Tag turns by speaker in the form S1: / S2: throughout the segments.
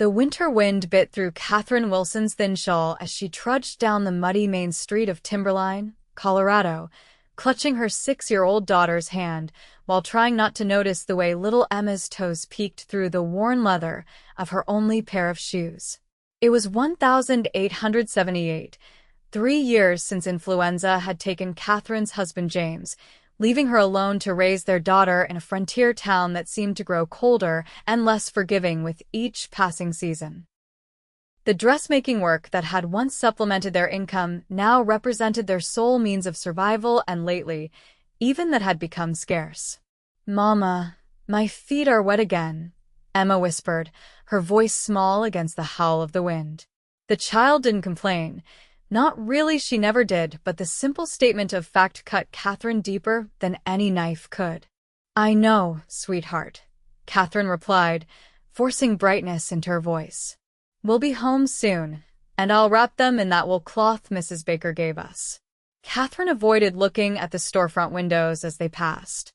S1: The winter wind bit through Katherine Wilson's thin shawl as she trudged down the muddy main street of Timberline, Colorado, clutching her 6-year-old daughter's hand while trying not to notice the way little Emma's toes peeked through the worn leather of her only pair of shoes. It was 1878, 3 years since influenza had taken Katherine's husband James, leaving her alone to raise their daughter in a frontier town that seemed to grow colder and less forgiving with each passing season. The dressmaking work that had once supplemented their income now represented their sole means of survival, and lately, even that had become scarce. "Mama, my feet are wet again," Emma whispered, her voice small against the howl of the wind. The child didn't complain. Not really, she never did, but the simple statement of fact cut Katherine deeper than any knife could. "I know, sweetheart," Katherine replied, forcing brightness into her voice. "We'll be home soon, and I'll wrap them in that wool cloth Mrs. Baker gave us." Katherine avoided looking at the storefront windows as they passed.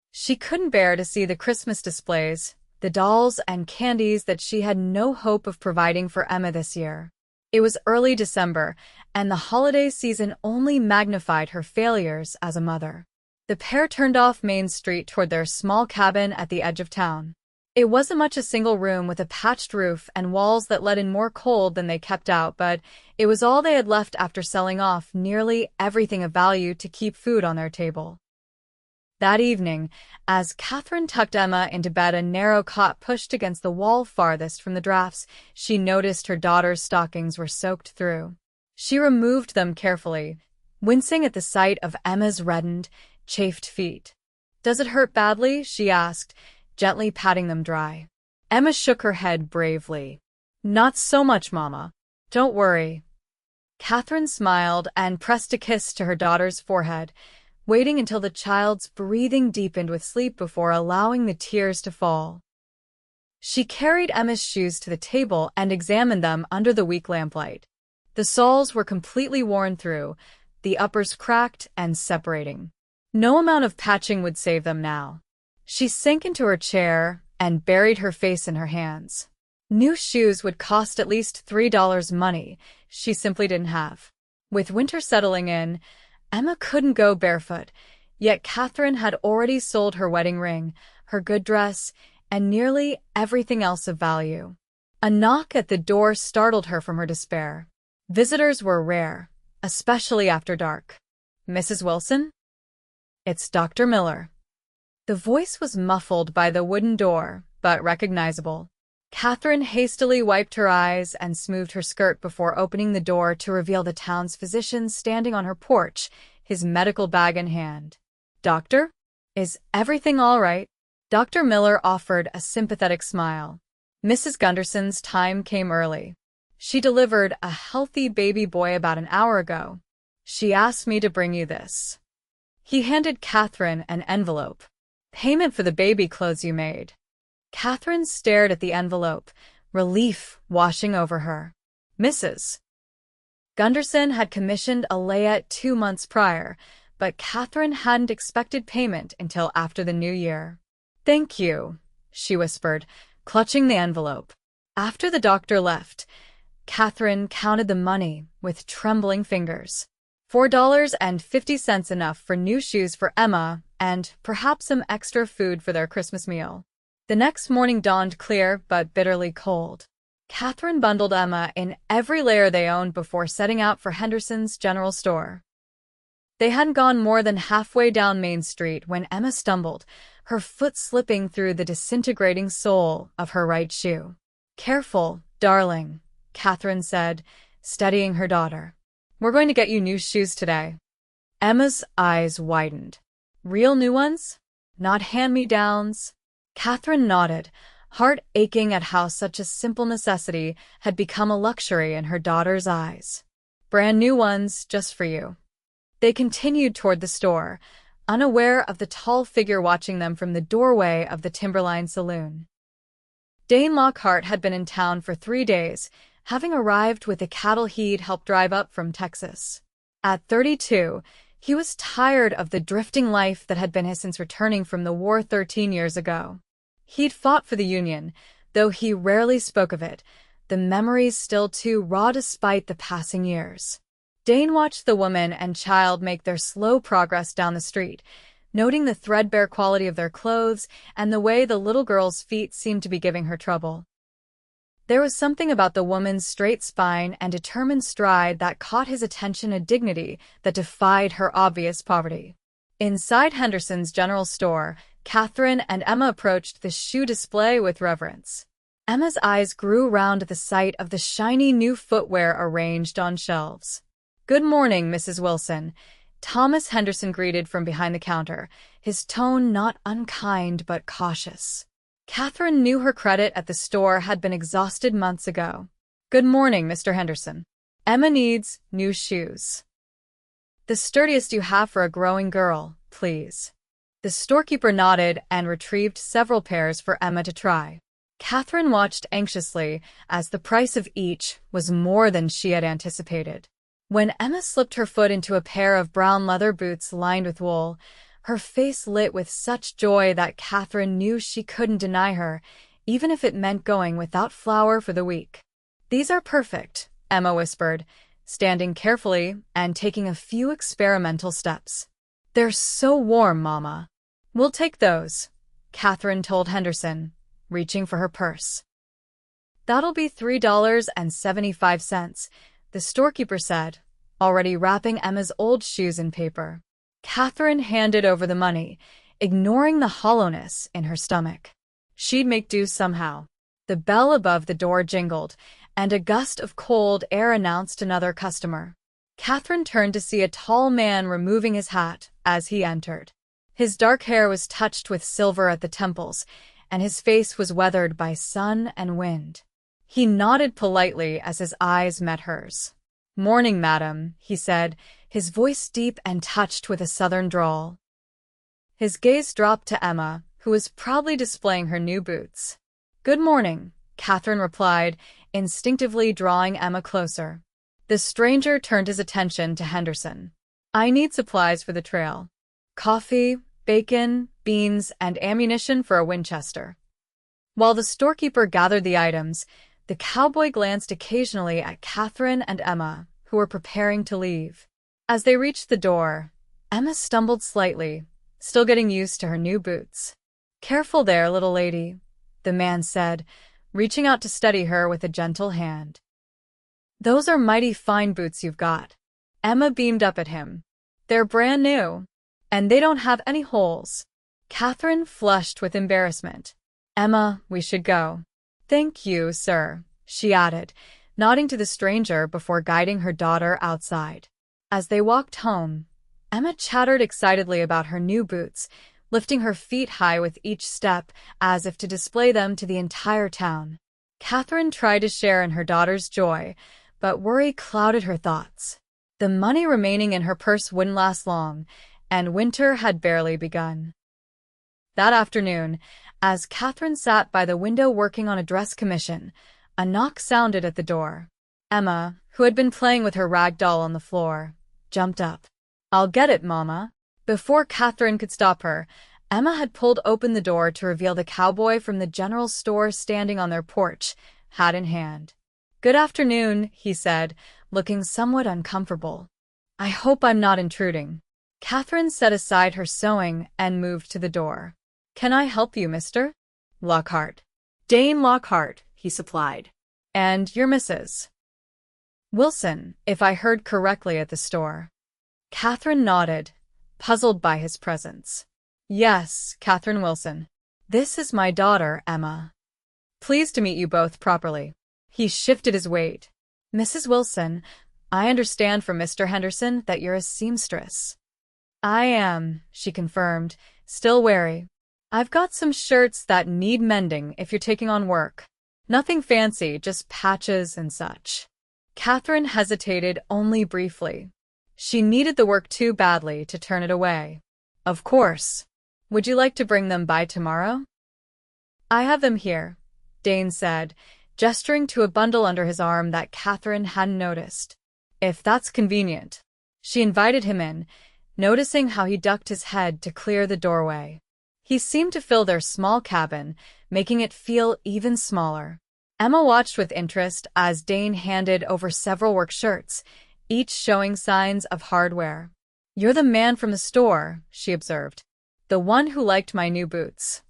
S1: She couldn't bear to see the Christmas displays, the dolls and candies that she had no hope of providing for Emma this year. It was early December, and the holiday season only magnified her failures as a mother. The pair turned off Main Street toward their small cabin at the edge of town. It wasn't much, a single room with a patched roof and walls that let in more cold than they kept out, but it was all they had left after selling off nearly everything of value to keep food on their table. That evening, as Katherine tucked Emma into bed, a narrow cot pushed against the wall farthest from the drafts, she noticed her daughter's stockings were soaked through. She removed them carefully, wincing at the sight of Emma's reddened, chafed feet. "Does it hurt badly?" she asked, gently patting them dry. Emma shook her head bravely. "Not so much, Mama. Don't worry." Katherine smiled and pressed a kiss to her daughter's forehead, waiting until the child's breathing deepened with sleep before allowing the tears to fall. She carried Emma's shoes to the table and examined them under the weak lamplight. The soles were completely worn through, the uppers cracked and separating. No amount of patching would save them now. She sank into her chair and buried her face in her hands. New shoes would cost at least $3, money she simply didn't have. With winter settling in, Emma couldn't go barefoot, yet Katherine had already sold her wedding ring, her good dress, and nearly everything else of value. A knock at the door startled her from her despair. Visitors were rare, especially after dark. "Mrs. Wilson?" "It's Dr. Miller." The voice was muffled by the wooden door, but recognizable. Katherine hastily wiped her eyes and smoothed her skirt before opening the door to reveal the town's physician standing on her porch, his medical bag in hand. "Doctor? Is everything all right?" Dr. Miller offered a sympathetic smile. "Mrs. Gunderson's time came early. She delivered a healthy baby boy about an hour ago. She asked me to bring you this." He handed Katherine an envelope. "Payment for the baby clothes you made." Katherine stared at the envelope, relief washing over her. Mrs. Gunderson had commissioned a layette 2 months prior, but Katherine hadn't expected payment until after the new year. "Thank you," she whispered, clutching the envelope. After the doctor left, Katherine counted the money with trembling fingers. $4.50, enough for new shoes for Emma and perhaps some extra food for their Christmas meal. The next morning dawned clear but bitterly cold. Katherine bundled Emma in every layer they owned before setting out for Henderson's general store. They hadn't gone more than halfway down Main Street when Emma stumbled, her foot slipping through the disintegrating sole of her right shoe. "Careful, darling," Katherine said, steadying her daughter. "We're going to get you new shoes today." Emma's eyes widened. "Real new ones? Not hand-me-downs?" Katherine nodded, heart aching at how such a simple necessity had become a luxury in her daughter's eyes. "Brand new ones, just for you." They continued toward the store, unaware of the tall figure watching them from the doorway of the Timberline saloon. Dane Lockhart had been in town for 3 days, having arrived with the cattle he'd helped drive up from Texas. At 32, he was tired of the drifting life that had been his since returning from the war 13 years ago. He'd fought for the Union, Though he rarely spoke of it, the memories still too raw despite the passing years. Dane watched the woman and child make their slow progress down the street, noting the threadbare quality of their clothes and the way the little girl's feet seemed to be giving her trouble. There was something about the woman's straight spine and determined stride that caught his attention, a dignity that defied her obvious poverty. Inside Henderson's general store, Katherine and Emma approached the shoe display with reverence. Emma's eyes grew round at the sight of the shiny new footwear arranged on shelves. "Good morning, Mrs. Wilson," Thomas Henderson greeted from behind the counter, his tone not unkind but cautious. Katherine knew her credit at the store had been exhausted months ago. "Good morning, Mr. Henderson. Emma needs new shoes. The sturdiest you have for a growing girl, please." The storekeeper nodded and retrieved several pairs for Emma to try. Katherine watched anxiously as the price of each was more than she had anticipated. When Emma slipped her foot into a pair of brown leather boots lined with wool, her face lit with such joy that Katherine knew she couldn't deny her, even if it meant going without flour for the week. "These are perfect," Emma whispered, standing carefully and taking a few experimental steps. "They're so warm, Mama." "We'll take those," Katherine told Henderson, reaching for her purse. "That'll be $3.75, the storekeeper said, already wrapping Emma's old shoes in paper. Katherine handed over the money, ignoring the hollowness in her stomach. She'd make do somehow. The bell above the door jingled, and a gust of cold air announced another customer. Katherine turned to see a tall man removing his hat as he entered. His dark hair was touched with silver at the temples, and his face was weathered by sun and wind. He nodded politely as his eyes met hers. "Morning, madam," he said, his voice deep and touched with a southern drawl. His gaze dropped to Emma, who was proudly displaying her new boots. "Good morning," Katherine replied, instinctively drawing Emma closer. The stranger turned his attention to Henderson. "I need supplies for the trail. Coffee, bacon, beans, and ammunition for a Winchester." While the storekeeper gathered the items, the cowboy glanced occasionally at Katherine and Emma, who were preparing to leave. As they reached the door, Emma stumbled slightly, still getting used to her new boots. "Careful there, little lady," the man said, reaching out to steady her with a gentle hand. "Those are mighty fine boots you've got." Emma beamed up at him. "They're brand new, and they don't have any holes." Katherine flushed with embarrassment. "Emma, we should go." "Thank you, sir," she added, nodding to the stranger before guiding her daughter outside. As they walked home, Emma chattered excitedly about her new boots, lifting her feet high with each step as if to display them to the entire town. Katherine tried to share in her daughter's joy, but worry clouded her thoughts. The money remaining in her purse wouldn't last long, and winter had barely begun. That afternoon, as Katherine sat by the window working on a dress commission, a knock sounded at the door. Emma, who had been playing with her rag doll on the floor, jumped up. "I'll get it, Mama." Before Katherine could stop her, Emma had pulled open the door to reveal the cowboy from the general store standing on their porch, hat in hand. "Good afternoon," he said, looking somewhat uncomfortable. "I hope I'm not intruding." Katherine set aside her sewing and moved to the door. "Can I help you, Mr. Lockhart?" "Dane Lockhart," he supplied. "And you're Mrs. Wilson, if I heard correctly at the store." Katherine nodded, puzzled by his presence. "Yes, Katherine Wilson. This is my daughter, Emma. Pleased to meet you both properly." He shifted his weight. "Mrs. Wilson, I understand from Mr. Henderson that you're a seamstress." "I am," she confirmed, still wary. "I've got some shirts that need mending if you're taking on work. Nothing fancy, just patches and such." Katherine hesitated only briefly. She needed the work too badly to turn it away. "Of course. Would you like to bring them by tomorrow?" "I have them here," Dane said, gesturing to a bundle under his arm that Katherine hadn't noticed. "If that's convenient." She invited him in, noticing how he ducked his head to clear the doorway. He seemed to fill their small cabin, making it feel even smaller. Emma watched with interest as Dane handed over several work shirts, each showing signs of hardware. "You're the man from the store," she observed. "The one who liked my new boots."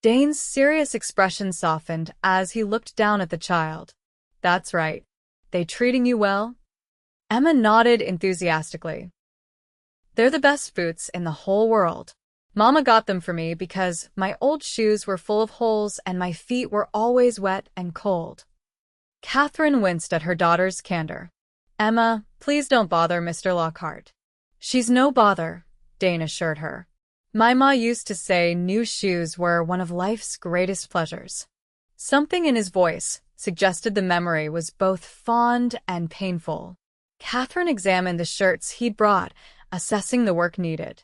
S1: Dane's serious expression softened as he looked down at the child. "That's right. They treating you well?" Emma nodded enthusiastically. "They're the best boots in the whole world. Mama got them for me because my old shoes were full of holes and my feet were always wet and cold." Katherine winced at her daughter's candor. "Emma, please don't bother Mr. Lockhart." "She's no bother," Dane assured her. "My ma used to say new shoes were one of life's greatest pleasures." Something in his voice suggested the memory was both fond and painful. Katherine examined the shirts he'd brought, assessing the work needed.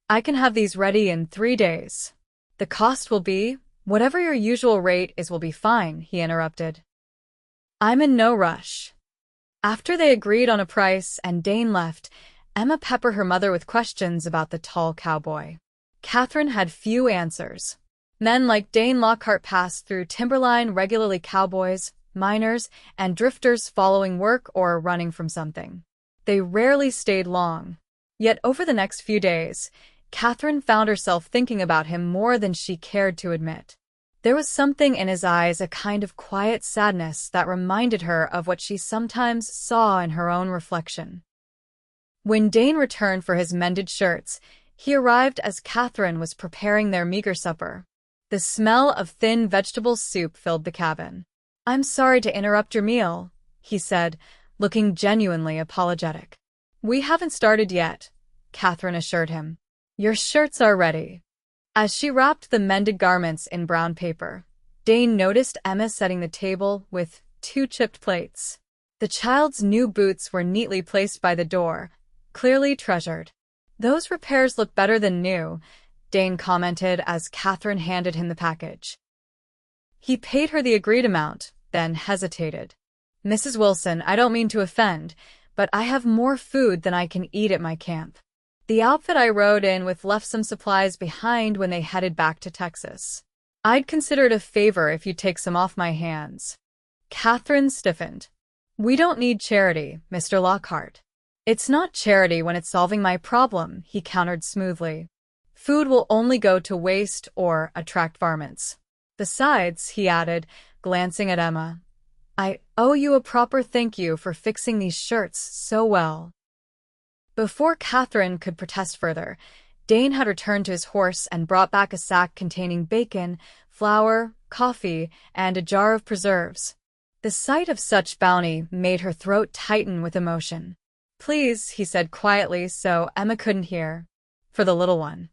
S1: "I can have these ready in 3 days. The cost will be, whatever your usual rate is will be fine," he interrupted. "I'm in no rush." After they agreed on a price and Dane left, Emma peppered her mother with questions about the tall cowboy. Katherine had few answers. Men like Dane Lockhart passed through Timberline regularly, cowboys, miners, and drifters following work or running from something. They rarely stayed long. Yet over the next few days, Katherine found herself thinking about him more than she cared to admit. There was something in his eyes, a kind of quiet sadness that reminded her of what she sometimes saw in her own reflection. When Dane returned for his mended shirts, he arrived as Katherine was preparing their meager supper. The smell of thin vegetable soup filled the cabin. "I'm sorry to interrupt your meal," he said, looking genuinely apologetic. "We haven't started yet," Katherine assured him. "Your shirts are ready." As she wrapped the mended garments in brown paper, Dane noticed Emma setting the table with 2 chipped plates. The child's new boots were neatly placed by the door, clearly treasured. "Those repairs look better than new," Dane commented as Katherine handed him the package. He paid her the agreed amount, then hesitated. "Mrs. Wilson, I don't mean to offend, but I have more food than I can eat at my camp. The outfit I rode in with left some supplies behind when they headed back to Texas. I'd consider it a favor if you'd take some off my hands." Katherine stiffened. "We don't need charity, Mr. Lockhart." "It's not charity when it's solving my problem," he countered smoothly. "Food will only go to waste or attract varmints. Besides," he added, glancing at Emma, "I owe you a proper thank you for fixing these shirts so well." Before Katherine could protest further, Dane had returned to his horse and brought back a sack containing bacon, flour, coffee, and a jar of preserves. The sight of such bounty made her throat tighten with emotion. "Please," he said quietly so Emma couldn't hear. "For the little one."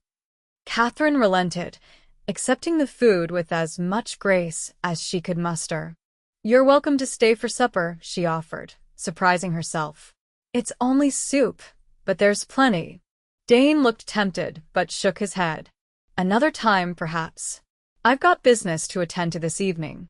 S1: Katherine relented, accepting the food with as much grace as she could muster. "You're welcome to stay for supper," she offered, surprising herself. "It's only soup, but there's plenty." Dane looked tempted, but shook his head. "Another time, perhaps. I've got business to attend to this evening."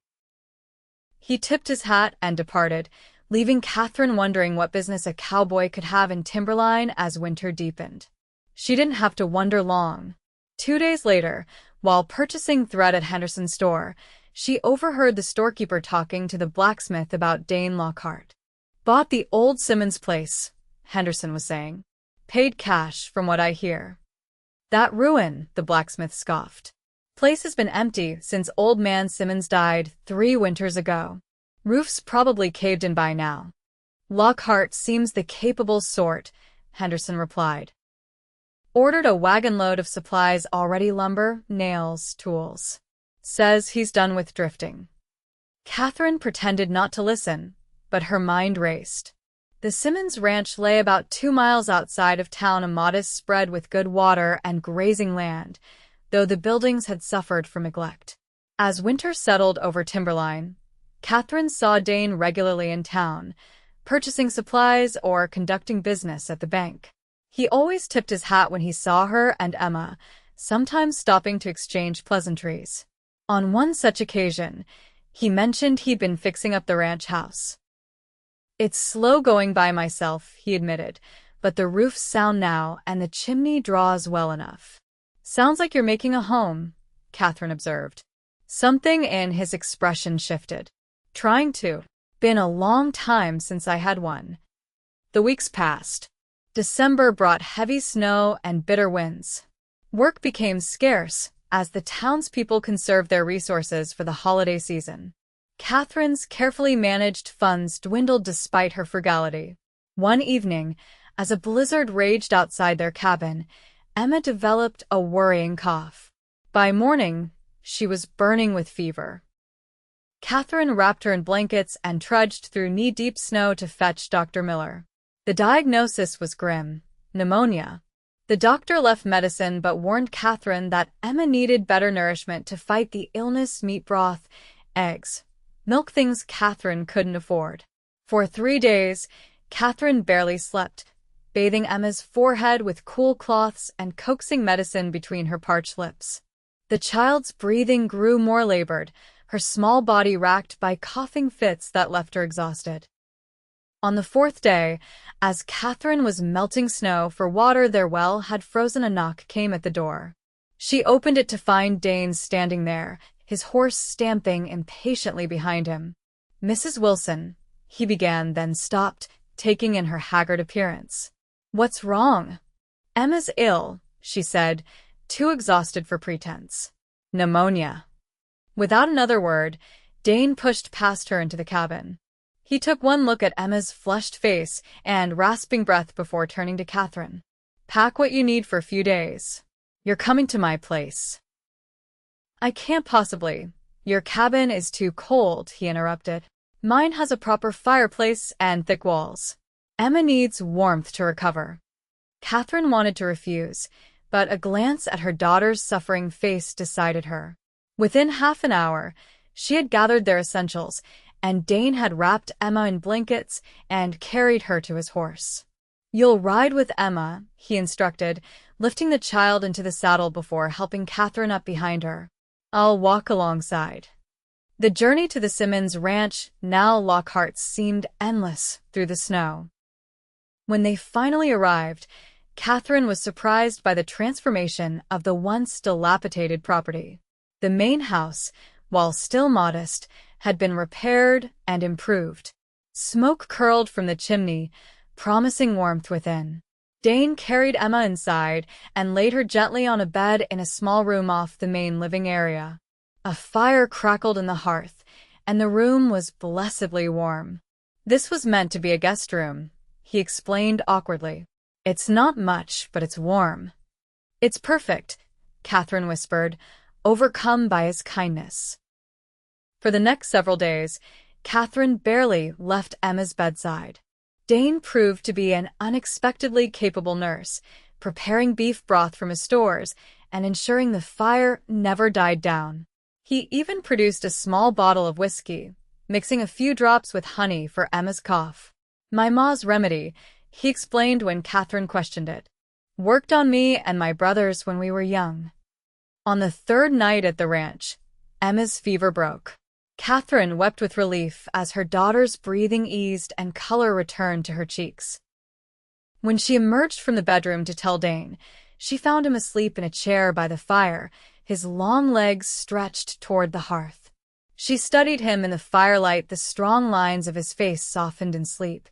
S1: He tipped his hat and departed, leaving Katherine wondering what business a cowboy could have in Timberline as winter deepened. She didn't have to wonder long. 2 days later, while purchasing thread at Henderson's store, she overheard the storekeeper talking to the blacksmith about Dane Lockhart. "Bought the old Simmons place," Henderson was saying. "Paid cash, from what I hear." "That ruin," the blacksmith scoffed. "Place has been empty since old man Simmons died 3 winters ago. Roof's probably caved in by now." "Lockhart seems the capable sort," Henderson replied. "Ordered a wagon load of supplies already, lumber, nails, tools. Says he's done with drifting." Katherine pretended not to listen, but her mind raced. The Simmons Ranch lay about 2 miles outside of town, a modest spread with good water and grazing land, though the buildings had suffered from neglect. As winter settled over Timberline, Katherine saw Dane regularly in town, purchasing supplies or conducting business at the bank. He always tipped his hat when he saw her and Emma, sometimes stopping to exchange pleasantries. On one such occasion, he mentioned he'd been fixing up the ranch house. "It's slow going by myself," he admitted, "but the roof's sound now and the chimney draws well enough." Sounds like you're making a home, Katherine observed. Something in his expression shifted. Trying to. Been a long time since I had one. The weeks passed. December brought heavy snow and bitter winds. Work became scarce as the townspeople conserved their resources for the holiday season. Katherine's carefully managed funds dwindled despite her frugality. One evening, as a blizzard raged outside their cabin, Emma developed a worrying cough. By morning, she was burning with fever. Katherine wrapped her in blankets and trudged through knee-deep snow to fetch Dr. Miller. The diagnosis was grim: pneumonia. The doctor left medicine but warned Katherine that Emma needed better nourishment to fight the illness: meat broth, eggs, milk, things Katherine couldn't afford. For 3 days, Katherine barely slept, bathing Emma's forehead with cool cloths and coaxing medicine between her parched lips. The child's breathing grew more labored, her small body racked by coughing fits that left her exhausted. On the 4th day, as Katherine was melting snow for water their well had frozen, a knock came at the door. She opened it to find Dane standing there, his horse stamping impatiently behind him. "Mrs. Wilson," he began, then stopped, taking in her haggard appearance. "What's wrong?" "Emma's ill," she said, too exhausted for pretense. "Pneumonia." Without another word, Dane pushed past her into the cabin. He took one look at Emma's flushed face and rasping breath before turning to Katherine. "Pack what you need for a few days. You're coming to my place." "I can't possibly. Your cabin is too cold," he interrupted. "Mine has a proper fireplace and thick walls. Emma needs warmth to recover." Katherine wanted to refuse, but a glance at her daughter's suffering face decided her. Within half an hour, she had gathered their essentials, and Dane had wrapped Emma in blankets and carried her to his horse. "You'll ride with Emma," he instructed, lifting the child into the saddle before helping Katherine up behind her. "I'll walk alongside." The journey to the Simmons ranch, now Lockhart, seemed endless through the snow. When they finally arrived, Katherine was surprised by the transformation of the once dilapidated property. The main house, while still modest, had been repaired and improved. Smoke curled from the chimney, promising warmth within. Dane carried Emma inside and laid her gently on a bed in a small room off the main living area. A fire crackled in the hearth, and the room was blessedly warm. "This was meant to be a guest room," he explained awkwardly. "It's not much, but it's warm." "It's perfect," Katherine whispered, overcome by his kindness. For the next several days, Katherine barely left Emma's bedside. Dane proved to be an unexpectedly capable nurse, preparing beef broth from his stores and ensuring the fire never died down. He even produced a small bottle of whiskey, mixing a few drops with honey for Emma's cough. "My ma's remedy," he explained when Katherine questioned it. "Worked on me and my brothers when we were young." On the 3rd night at the ranch, Emma's fever broke. Katherine wept with relief as her daughter's breathing eased and color returned to her cheeks. When she emerged from the bedroom to tell Dane, she found him asleep in a chair by the fire, his long legs stretched toward the hearth. She studied him in the firelight, the strong lines of his face softened in sleep,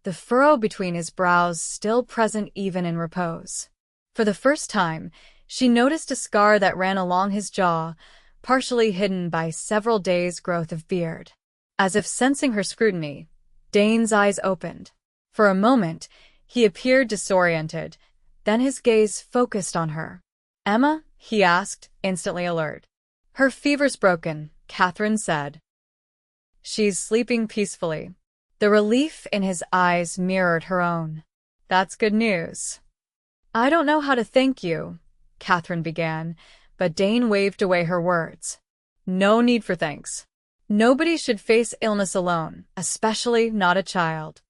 S1: the furrow between his brows still present even in repose. For the first time, she noticed a scar that ran along his jaw, partially hidden by several days' growth of beard. As if sensing her scrutiny, Dane's eyes opened. For a moment, he appeared disoriented, then his gaze focused on her. "Emma?" he asked, instantly alert. "Her fever's broken," Katherine said. "She's sleeping peacefully." The relief in his eyes mirrored her own. "That's good news." "I don't know how to thank you," Katherine began, but Dane waved away her words. "No need for thanks. Nobody should face illness alone, especially not a child."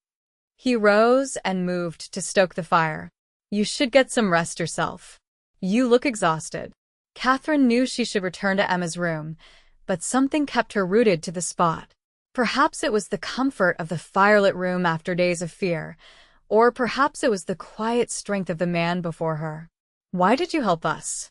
S1: He rose and moved to stoke the fire. "You should get some rest yourself. You look exhausted." Katherine knew she should return to Emma's room, but something kept her rooted to the spot. Perhaps it was the comfort of the firelit room after days of fear, or perhaps it was the quiet strength of the man before her. "Why did you help us?"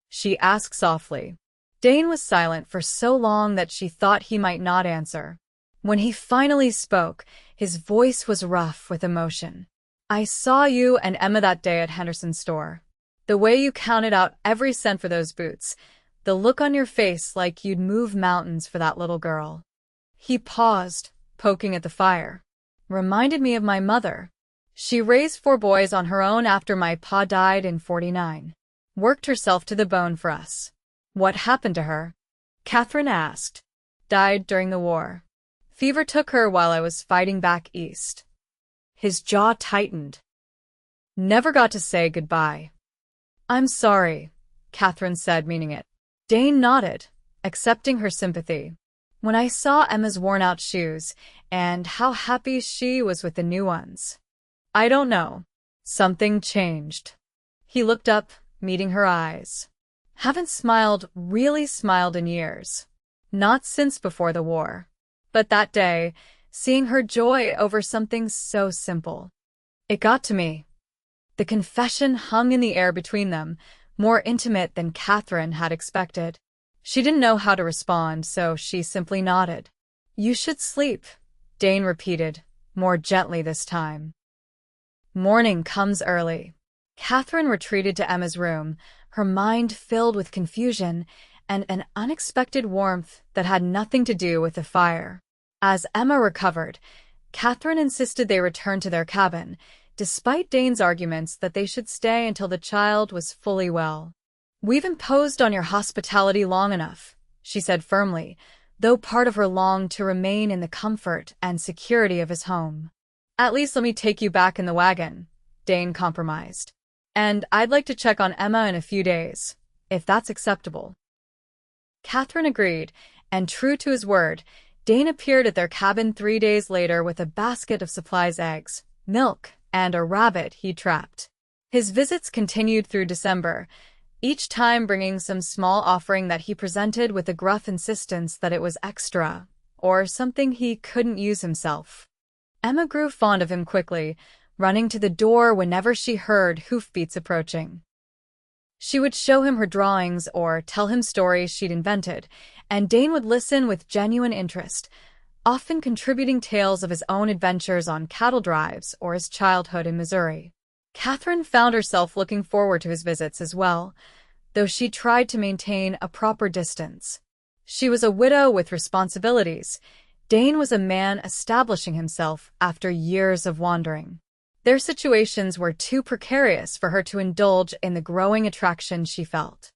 S1: she asked softly. Dane was silent for so long that she thought he might not answer. When he finally spoke, his voice was rough with emotion. I saw you and Emma that day at Henderson's store. The way you counted out every cent for those boots, the look on your face like you'd move mountains for that little girl. He paused, poking at the fire. Reminded me of my mother. She raised 4 boys on her own after my pa died in '49. Worked herself to the bone for us. What happened to her? Katherine asked. Died during the war. Fever took her while I was fighting back east. His jaw tightened. Never got to say goodbye. I'm sorry, Katherine said, meaning it. Dane nodded, accepting her sympathy. When I saw Emma's worn-out shoes, and how happy she was with the new ones. I don't know. Something changed. He looked up, meeting her eyes. Haven't really smiled in years. Not since before the war. But that day, seeing her joy over something so simple. It got to me. The confession hung in the air between them, more intimate than Katherine had expected. She didn't know how to respond, so she simply nodded. You should sleep, Dane repeated, more gently this time. Morning comes early. Katherine retreated to Emma's room, her mind filled with confusion and an unexpected warmth that had nothing to do with the fire. As Emma recovered, Katherine insisted they return to their cabin, despite Dane's arguments that they should stay until the child was fully well. We've imposed on your hospitality long enough, she said firmly, though part of her longed to remain in the comfort and security of his home. At least let me take you back in the wagon, Dane compromised. And I'd like to check on Emma in a few days, if that's acceptable. Katherine agreed, and true to his word, Dane appeared at their cabin 3 days later with a basket of supplies, eggs, milk, and a rabbit he trapped. His visits continued through December, each time bringing some small offering that he presented with a gruff insistence that it was extra, or something he couldn't use himself. Emma grew fond of him quickly, running to the door whenever she heard hoofbeats approaching. She would show him her drawings or tell him stories she'd invented, and Dane would listen with genuine interest, often contributing tales of his own adventures on cattle drives or his childhood in Missouri. Katherine found herself looking forward to his visits as well, though she tried to maintain a proper distance. She was a widow with responsibilities. Dane was a man establishing himself after years of wandering. Their situations were too precarious for her to indulge in the growing attraction she felt.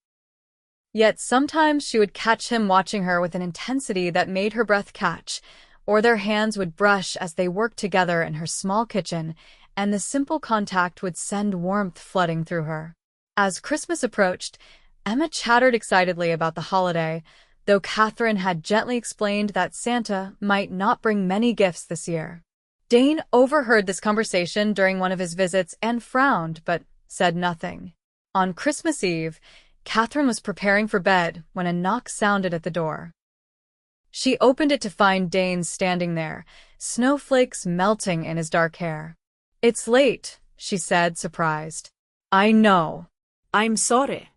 S1: Yet sometimes she would catch him watching her with an intensity that made her breath catch, or their hands would brush as they worked together in her small kitchen, and the simple contact would send warmth flooding through her. As Christmas approached, Emma chattered excitedly about the holiday, though Katherine had gently explained that Santa might not bring many gifts this year. Dane overheard this conversation during one of his visits and frowned, but said nothing. On Christmas Eve, Katherine was preparing for bed when a knock sounded at the door. She opened it to find Dane standing there, snowflakes melting in his dark hair. It's late, she said, surprised. I know. I'm sorry.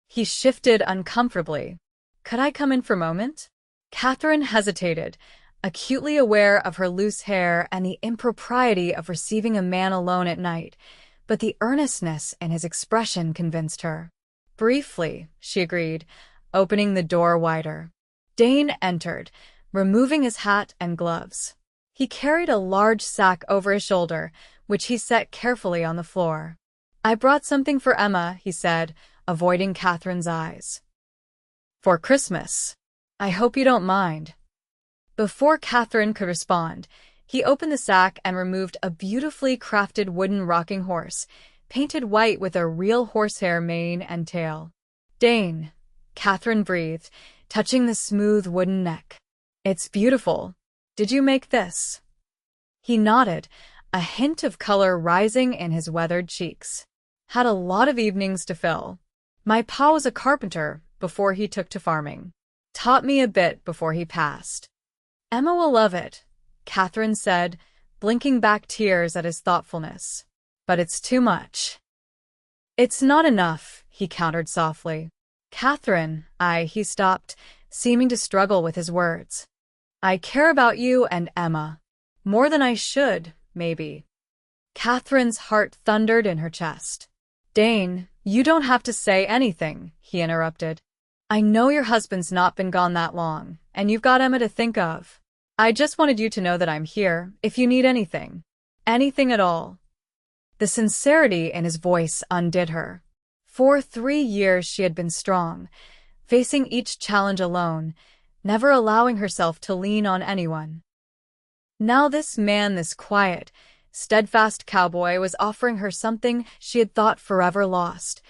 S1: He shifted uncomfortably. Could I come in for a moment? Katherine hesitated, acutely aware of her loose hair and the impropriety of receiving a man alone at night, but the earnestness in his expression convinced her. Briefly, she agreed, opening the door wider. Dane entered, removing his hat and gloves. He carried a large sack over his shoulder, which he set carefully on the floor. I brought something for Emma, he said, avoiding Katherine's eyes. For Christmas. I hope you don't mind. Before Katherine could respond, he opened the sack and removed a beautifully crafted wooden rocking horse, painted white with a real horsehair mane and tail. Dane, Katherine breathed, touching the smooth wooden neck. It's beautiful. Did you make this? He nodded, a hint of color rising in his weathered cheeks. Had a lot of evenings to fill. My pa was a carpenter before he took to farming. Taught me a bit before he passed. Emma will love it, Katherine said, blinking back tears at his thoughtfulness. But it's too much. It's not enough, he countered softly. Katherine, he stopped, seeming to struggle with his words. I care about you and Emma. More than I should, maybe. Katherine's heart thundered in her chest. Dane, you don't have to say anything, he interrupted. I know your husband's not been gone that long, and you've got Emma to think of. I just wanted you to know that I'm here, if you need anything. Anything at all. The sincerity in his voice undid her. For 3 years she had been strong, facing each challenge alone, never allowing herself to lean on anyone. Now this man, this quiet, steadfast cowboy, was offering her something she had thought forever lost: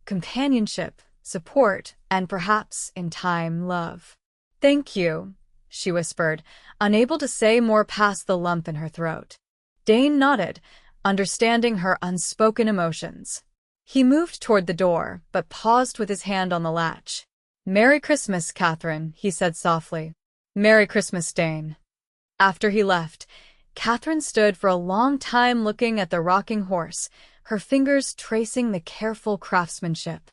S1: companionship, support, and perhaps, in time, love. Thank you, she whispered, unable to say more past the lump in her throat. Dane nodded, understanding her unspoken emotions. He moved toward the door, but paused with his hand on the latch. Merry Christmas, Katherine, he said softly. Merry Christmas, Dane. After he left, Katherine stood for a long time looking at the rocking horse, her fingers tracing the careful craftsmanship.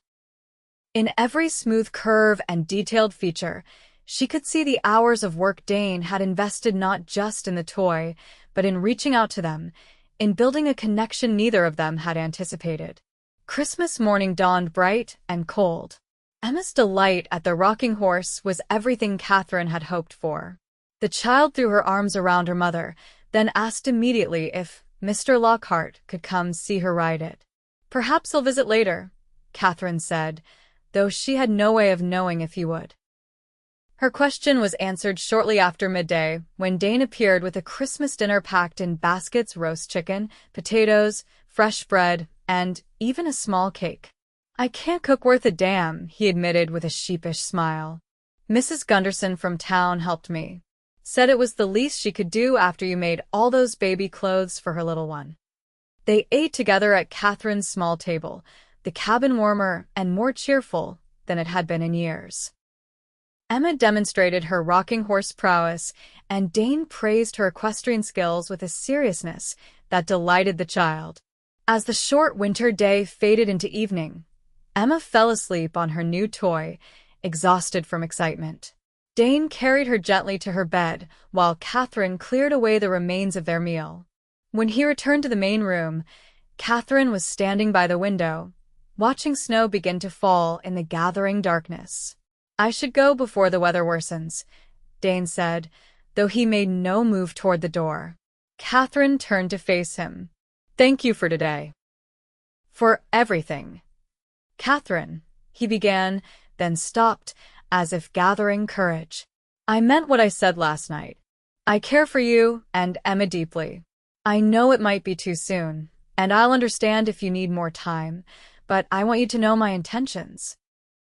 S1: In every smooth curve and detailed feature, she could see the hours of work Dane had invested not just in the toy, but in reaching out to them, in building a connection neither of them had anticipated. Christmas morning dawned bright and cold. Emma's delight at the rocking horse was everything Katherine had hoped for. The child threw her arms around her mother, then asked immediately if Mr. Lockhart could come see her ride it. Perhaps he'll visit later, Katherine said, though she had no way of knowing if he would. Her question was answered shortly after midday, when Dane appeared with a Christmas dinner packed in baskets: roast chicken, potatoes, fresh bread, and even a small cake. I can't cook worth a damn, he admitted with a sheepish smile. Mrs. Gunderson from town helped me. Said it was the least she could do after you made all those baby clothes for her little one. They ate together at Katherine's small table, the cabin warmer and more cheerful than it had been in years. Emma demonstrated her rocking horse prowess, and Dane praised her equestrian skills with a seriousness that delighted the child. As the short winter day faded into evening, Emma fell asleep on her new toy, exhausted from excitement. Dane carried her gently to her bed, while Katherine cleared away the remains of their meal. When he returned to the main room, Katherine was standing by the window, watching snow begin to fall in the gathering darkness. I should go before the weather worsens, Dane said, though he made no move toward the door. Katherine turned to face him. Thank you for today. For everything. Katherine, he began, then stopped, as if gathering courage. I meant what I said last night. I care for you and Emma deeply. I know it might be too soon, and I'll understand if you need more time, but I want you to know my intentions.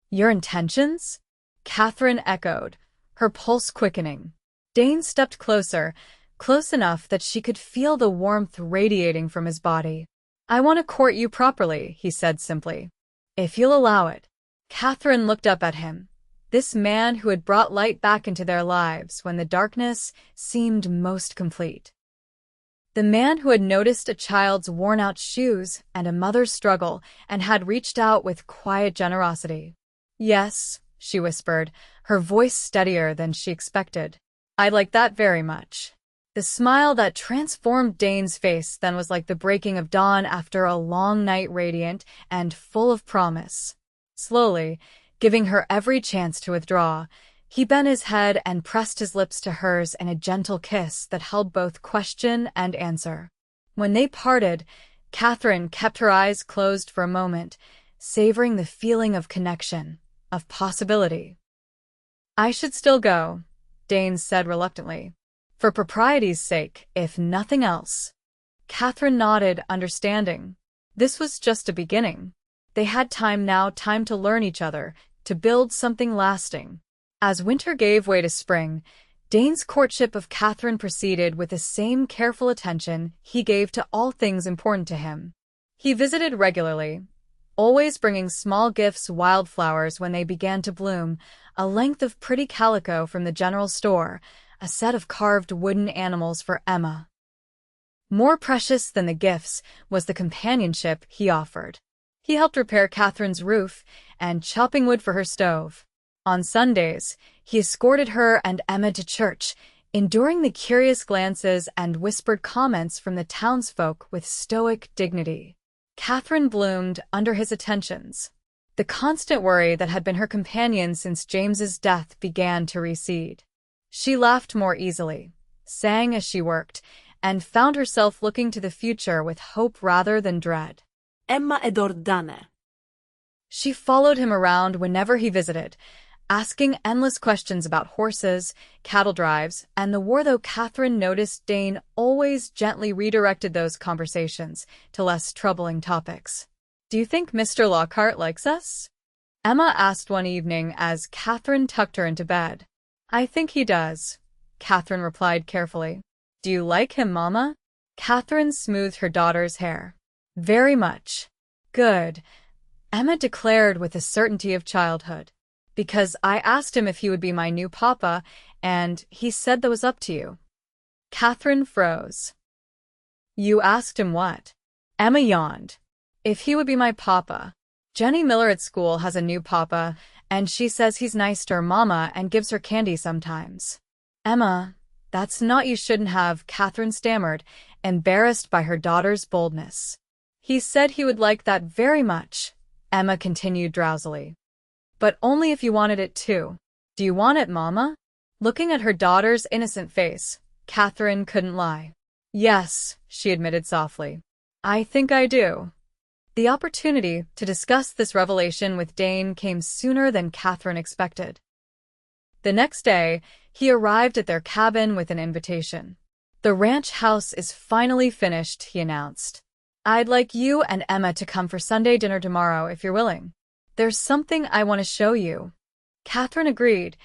S1: Your intentions? Katherine echoed, her pulse quickening. Dane stepped closer, close enough that she could feel the warmth radiating from his body. I want to court you properly, he said simply. If you'll allow it. Katherine looked up at him, this man who had brought light back into their lives when the darkness seemed most complete. The man who had noticed a child's worn-out shoes and a mother's struggle and had reached out with quiet generosity. Yes, she whispered, her voice steadier than she expected. I'd like that very much. The smile that transformed Dane's face then was like the breaking of dawn after a long night, radiant and full of promise. Slowly, giving her every chance to withdraw, he bent his head and pressed his lips to hers in a gentle kiss that held both question and answer. When they parted, Katherine kept her eyes closed for a moment, savoring the feeling of connection, of possibility. I should still go, Dane said reluctantly. For propriety's sake, if nothing else. Katherine nodded, understanding. This was just a beginning. They had time now, time to learn each other, to build something lasting. As winter gave way to spring, Dane's courtship of Katherine proceeded with the same careful attention he gave to all things important to him. He visited regularly, always bringing small gifts, wildflowers when they began to bloom, a length of pretty calico from the general store, a set of carved wooden animals for Emma. More precious than the gifts was the companionship he offered. He helped repair Katherine's roof and chopping wood for her stove. On Sundays, he escorted her and Emma to church, enduring the curious glances and whispered comments from the townsfolk with stoic dignity. Katherine bloomed under his attentions. The constant worry that had been her companion since James's death began to recede. She laughed more easily, sang as she worked, and found herself looking to the future with hope rather than dread.
S2: Emma ed Ordane.
S1: She followed him around whenever he visited, asking endless questions about horses, cattle drives, and the war, though Katherine noticed Dane always gently redirected those conversations to less troubling topics. "Do you think Mr. Lockhart likes us?" Emma asked one evening as Katherine tucked her into bed. "I think he does," Katherine replied carefully. "Do you like him, Mama?" Katherine smoothed her daughter's hair. "Very much." "Good," Emma declared with the certainty of childhood. "Because I asked him if he would be my new papa, and he said that was up to you." Katherine froze. "You asked him what?" Emma yawned. "If he would be my papa. Jenny Miller at school has a new papa, and she says he's nice to her mama and gives her candy sometimes." "Emma, that's not you shouldn't have," Katherine stammered, embarrassed by her daughter's boldness. "He said he would like that very much," Emma continued drowsily. "But only if you wanted it too. Do you want it, Mama?" Looking at her daughter's innocent face, Katherine couldn't lie. "Yes," she admitted softly. "I think I do." The opportunity to discuss this revelation with Dane came sooner than Katherine expected. The next day, he arrived at their cabin with an invitation. "The ranch house is finally finished," he announced. "I'd like you and Emma to come for Sunday dinner tomorrow if you're willing. There's something I want to show you." Katherine agreed,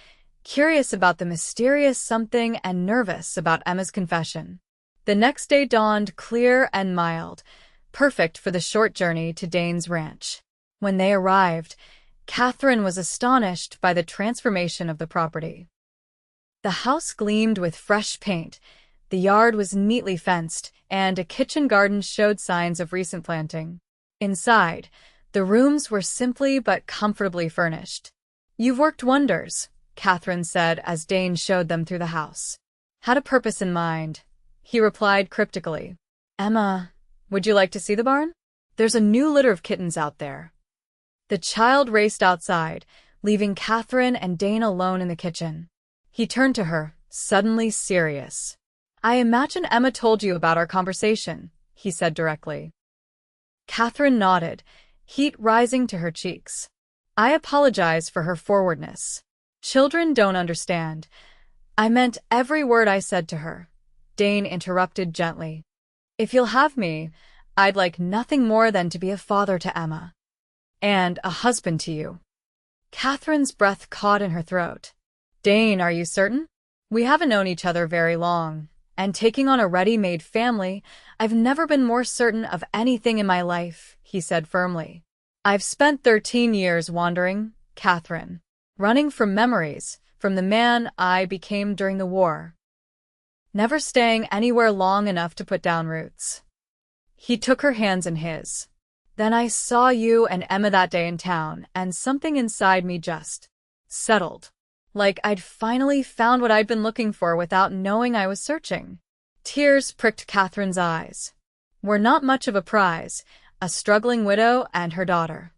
S1: curious about the mysterious something and nervous about Emma's confession. The next day dawned clear and mild, perfect for the short journey to Dane's ranch. When they arrived, Katherine was astonished by the transformation of the property. The house gleamed with fresh paint, the yard was neatly fenced, and a kitchen garden showed signs of recent planting. Inside, the rooms were simply but comfortably furnished. "You've worked wonders," Katherine said as Dane showed them through the house. "Had a purpose in mind," he replied cryptically. "Emma, would you like to see the barn? There's a new litter of kittens out there." The child raced outside, leaving Katherine and Dane alone in the kitchen. He turned to her, suddenly serious. "I imagine Emma told you about our conversation," he said directly. Katherine nodded, heat rising to her cheeks. "I apologize for her forwardness. Children don't understand. I meant every word I said to her," Dane interrupted gently. "If you'll have me, I'd like nothing more than to be a father to Emma. And a husband to you." Katherine's breath caught in her throat. "Dane, are you certain? We haven't known each other very long, and taking on a ready-made family, I've never been more certain of anything in my life," he said firmly. "I've spent 13 years wandering, Katherine, running from memories, from the man I became during the war. Never staying anywhere long enough to put down roots." He took her hands in his. "Then I saw you and Emma that day in town, and something inside me just settled. Like I'd finally found what I'd been looking for without knowing I was searching." Tears pricked Katherine's eyes. "We're not much of a prize, a struggling widow and her daughter."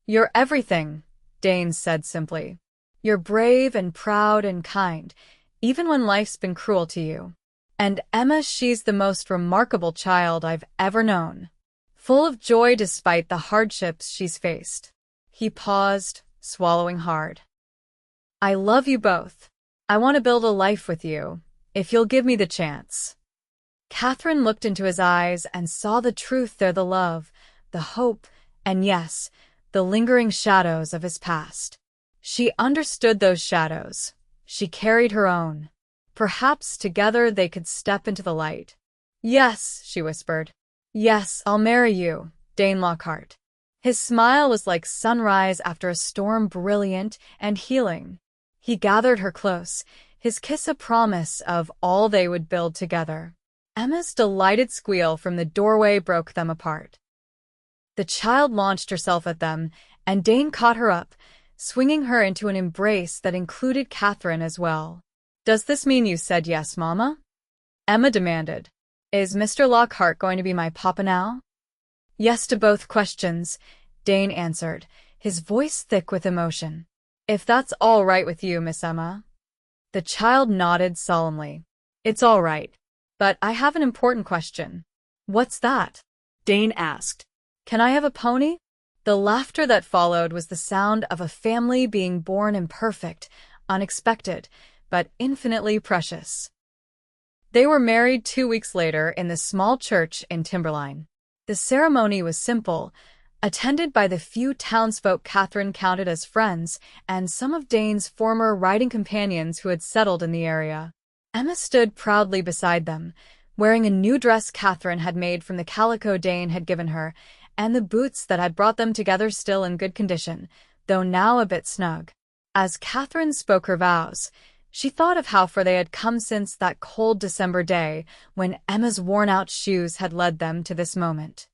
S1: "You're everything," Dane said simply. "You're brave and proud and kind, even when life's been cruel to you. And Emma, she's the most remarkable child I've ever known. Full of joy despite the hardships she's faced." He paused, swallowing hard. "I love you both. I want to build a life with you, if you'll give me the chance." Katherine looked into his eyes and saw the truth there, the love, the hope, and yes, the lingering shadows of his past. She understood those shadows. She carried her own. Perhaps together they could step into the light. "Yes," she whispered. "Yes, I'll marry you, Dane Lockhart." His smile was like sunrise after a storm, brilliant and healing. He gathered her close, his kiss a promise of all they would build together. Emma's delighted squeal from the doorway broke them apart. The child launched herself at them, and Dane caught her up, swinging her into an embrace that included Katherine as well. "Does this mean you said yes, Mama?" Emma demanded. "Is Mr. Lockhart going to be my papa now?" "Yes to both questions," Dane answered, his voice thick with emotion. "If that's all right with you, Miss Emma." The child nodded solemnly. "It's all right. But I have an important question." "What's that?"
S2: Dane asked.
S1: "Can I have a pony?" The laughter that followed was the sound of a family being born imperfect, unexpected, but infinitely precious. They were married 2 weeks later in the small church in Timberline. The ceremony was simple, attended by the few townsfolk Katherine counted as friends and some of Dane's former riding companions who had settled in the area. Emma stood proudly beside them, wearing a new dress Katherine had made from the calico Dane had given her, and the boots that had brought them together still in good condition, though now a bit snug. As Katherine spoke her vows, she thought of how far they had come since that cold December day when Emma's worn-out shoes had led them to this moment.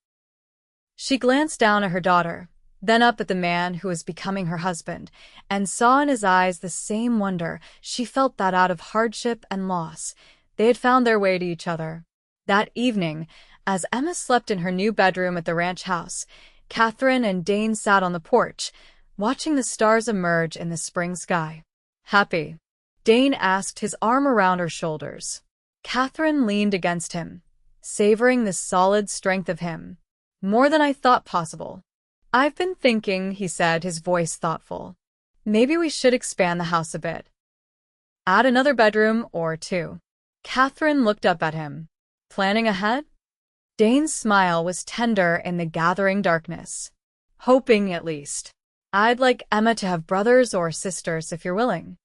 S1: She glanced down at her daughter, then up at the man who was becoming her husband, and saw in his eyes the same wonder she felt that out of hardship and loss, they had found their way to each other. That evening, as Emma slept in her new bedroom at the ranch house, Katherine and Dane sat on the porch, watching the stars emerge in the spring sky. "Happy?" Dane asked, his arm around her shoulders. Katherine leaned against him, savoring the solid strength of him. "More than I thought possible." "I've been thinking," he said, his voice thoughtful. "Maybe we should expand the house a bit. Add another bedroom or two." Katherine looked up at him. "Planning ahead?" Dane's smile was tender in the gathering darkness. "Hoping, at least. I'd like Emma to have brothers or sisters if you're willing."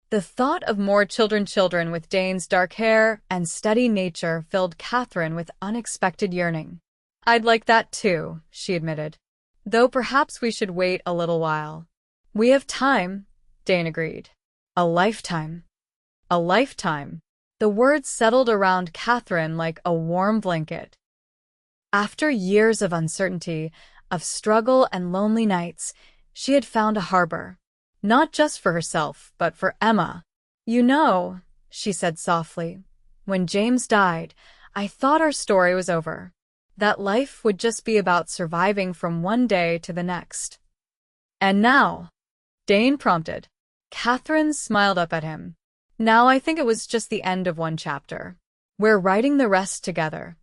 S1: The thought of more children with Dane's dark hair and steady nature filled Katherine with unexpected yearning. "I'd like that too," she admitted. "Though perhaps we should wait a little while." "We have time," Dane agreed. "A lifetime." "A lifetime." The words settled around Katherine like a warm blanket. After years of uncertainty, of struggle and lonely nights, she had found a harbor. Not just for herself, but for Emma. "You know," she said softly, "when James died, I thought our story was over. That life would just be about surviving from one day to the next." "And now?" Dane prompted. Katherine smiled up at him. "Now I think it was just the end of one chapter. We're writing the rest together."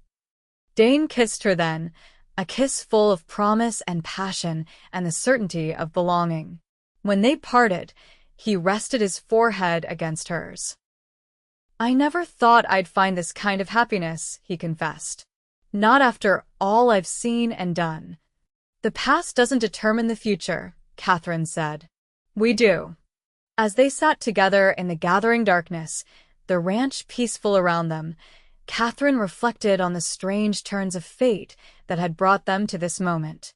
S1: Dane kissed her then, a kiss full of promise and passion and the certainty of belonging. When they parted, he rested his forehead against hers. "I never thought I'd find this kind of happiness," he confessed. "Not after all I've seen and done." "The past doesn't determine the future," Katherine said. "We do." As they sat together in the gathering darkness, the ranch peaceful around them, Katherine reflected on the strange turns of fate that had brought them to this moment.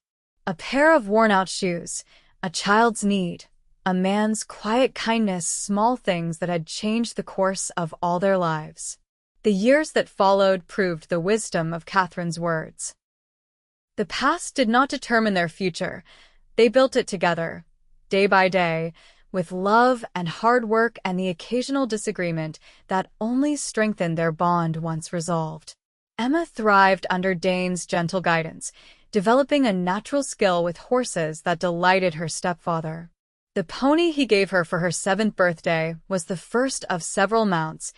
S1: A pair of worn-out shoes, a child's need, a man's quiet kindness, small things that had changed the course of all their lives. The years that followed proved the wisdom of Katherine's words. The past did not determine their future. They built it together, day by day, with love and hard work and the occasional disagreement that only strengthened their bond once resolved. Emma thrived under Dane's gentle guidance, developing a natural skill with horses that delighted her stepfather. The pony he gave her for her 7th birthday was the first of several mounts,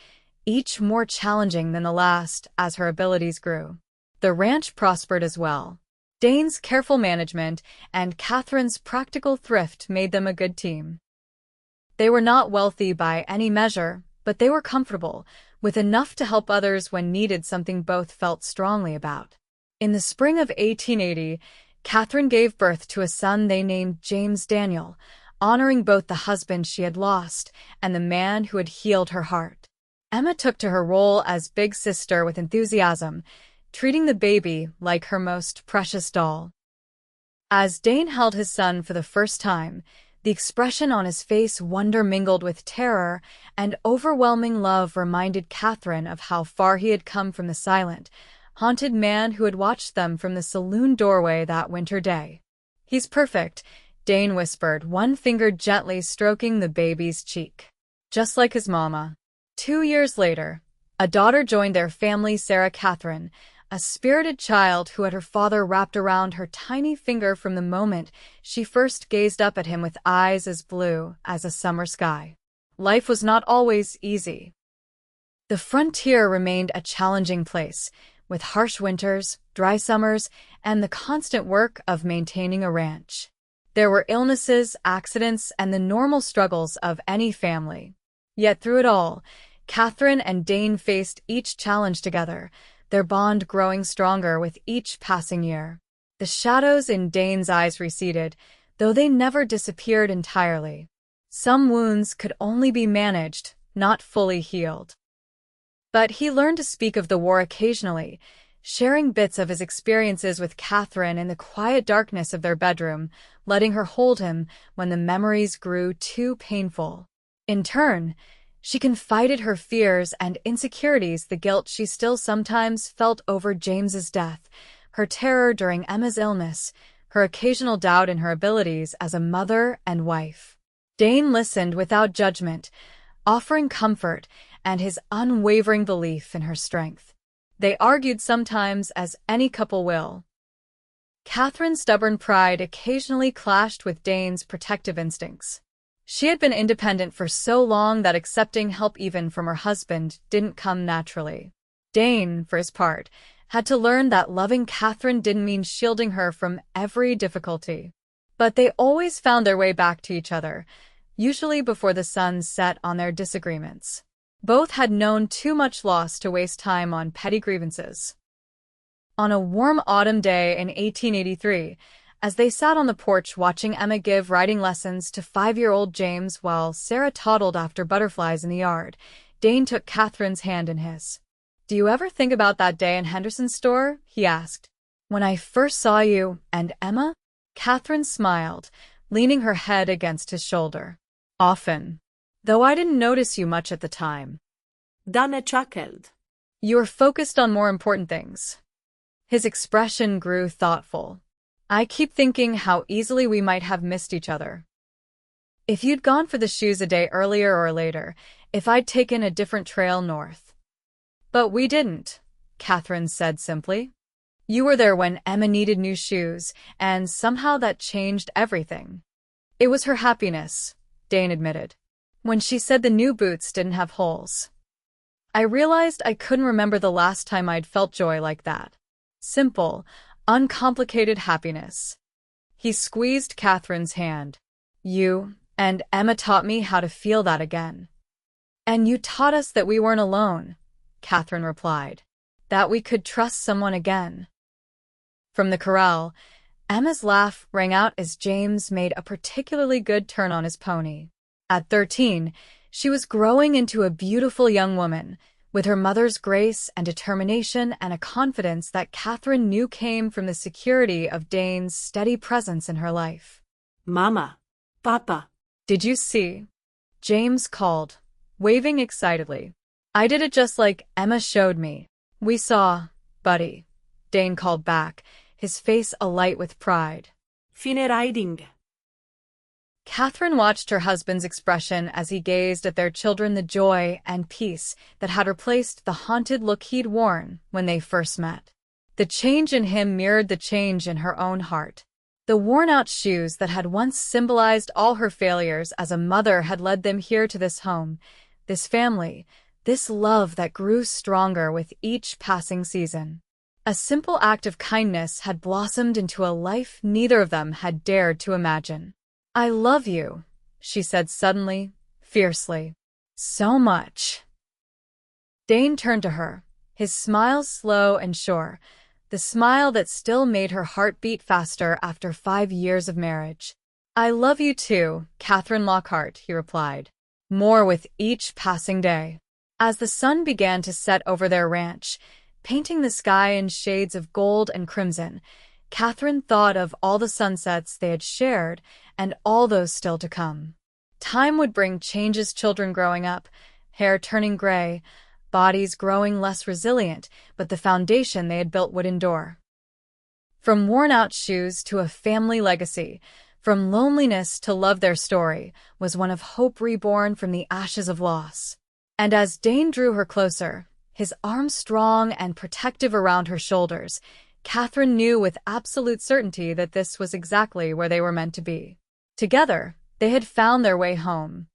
S1: each more challenging than the last as her abilities grew. The ranch prospered as well. Dane's careful management and Katherine's practical thrift made them a good team. They were not wealthy by any measure, but they were comfortable, with enough to help others when needed, something both felt strongly about. In the spring of 1880, Katherine gave birth to a son they named James Daniel, honoring both the husband she had lost and the man who had healed her heart. Emma took to her role as big sister with enthusiasm, treating the baby like her most precious doll. As Dane held his son for the first time, the expression on his face, wonder mingled with terror, and overwhelming love reminded Katherine of how far he had come from the silent, haunted man who had watched them from the saloon doorway that winter day. "He's perfect," Dane whispered, one finger gently stroking the baby's cheek. "Just like his mama." 2 years later, a daughter joined their family, Sarah Katherine, a spirited child who had her father wrapped around her tiny finger from the moment she first gazed up at him with eyes as blue as a summer sky. Life was not always easy. The frontier remained a challenging place, with harsh winters, dry summers, and the constant work of maintaining a ranch. There were illnesses, accidents, and the normal struggles of any family. Yet through it all, Katherine and Dane faced each challenge together, their bond growing stronger with each passing year. The shadows in Dane's eyes receded, though they never disappeared entirely. Some wounds could only be managed, not fully healed. But he learned to speak of the war occasionally, sharing bits of his experiences with Katherine in the quiet darkness of their bedroom, letting her hold him when the memories grew too painful. In turn, she confided her fears and insecurities, the guilt she still sometimes felt over James's death, her terror during Emma's illness, her occasional doubt in her abilities as a mother and wife. Dane listened without judgment, offering comfort and his unwavering belief in her strength. They argued sometimes, as any couple will. Katherine's stubborn pride occasionally clashed with Dane's protective instincts. She had been independent for so long that accepting help even from her husband didn't come naturally. Dane, for his part, had to learn that loving Katherine didn't mean shielding her from every difficulty. But they always found their way back to each other, usually before the sun set on their disagreements. Both had known too much loss to waste time on petty grievances. On a warm autumn day in 1883, as they sat on the porch watching Emma give writing lessons to 5-year-old James while Sarah toddled after butterflies in the yard, Dane took Katherine's hand in his. "Do you ever think about that day in Henderson's store?" he asked. "When I first saw you and Emma?" Katherine smiled, leaning her head against his shoulder. "Often. Though I didn't notice you much at the time."
S2: Dane chuckled.
S1: "You were focused on more important things." His expression grew thoughtful. "I keep thinking how easily we might have missed each other. If you'd gone for the shoes a day earlier or later, if I'd taken a different trail north." "But we didn't," Katherine said simply. "You were there when Emma needed new shoes, and somehow that changed everything." "It was her happiness," Dane admitted. "When she said the new boots didn't have holes, I realized I couldn't remember the last time I'd felt joy like that. Simple, uncomplicated happiness." He squeezed Katherine's hand. "You and Emma taught me how to feel that again." "And you taught us that we weren't alone," Katherine replied. "That we could trust someone again." From the corral, Emma's laugh rang out as James made a particularly good turn on his pony. At 13, she was growing into a beautiful young woman, with her mother's grace and determination and a confidence that Katherine knew came from the security of Dane's steady presence in her life.
S2: "Mama, Papa."
S1: "Did you see?" James called, waving excitedly. "I did it just like Emma showed me." "We saw, buddy," Dane called back, his face alight with pride.
S2: "Fine riding."
S1: Katherine watched her husband's expression as he gazed at their children, the joy and peace that had replaced the haunted look he'd worn when they first met. The change in him mirrored the change in her own heart. The worn-out shoes that had once symbolized all her failures as a mother had led them here to this home, this family, this love that grew stronger with each passing season. A simple act of kindness had blossomed into a life neither of them had dared to imagine. "I love you," she said suddenly, fiercely. "So much." Dane turned to her, his smile slow and sure, the smile that still made her heart beat faster after 5 years of marriage. "I love you too, Katherine Lockhart," he replied, more with each passing day. As the sun began to set over their ranch, painting the sky in shades of gold and crimson, Katherine thought of all the sunsets they had shared and all those still to come. Time would bring changes, children growing up, hair turning gray, bodies growing less resilient, but the foundation they had built would endure. From worn-out shoes to a family legacy, from loneliness to love, their story was one of hope reborn from the ashes of loss. And as Dane drew her closer, his arms strong and protective around her shoulders, Katherine knew with absolute certainty that this was exactly where they were meant to be. Together, they had found their way home,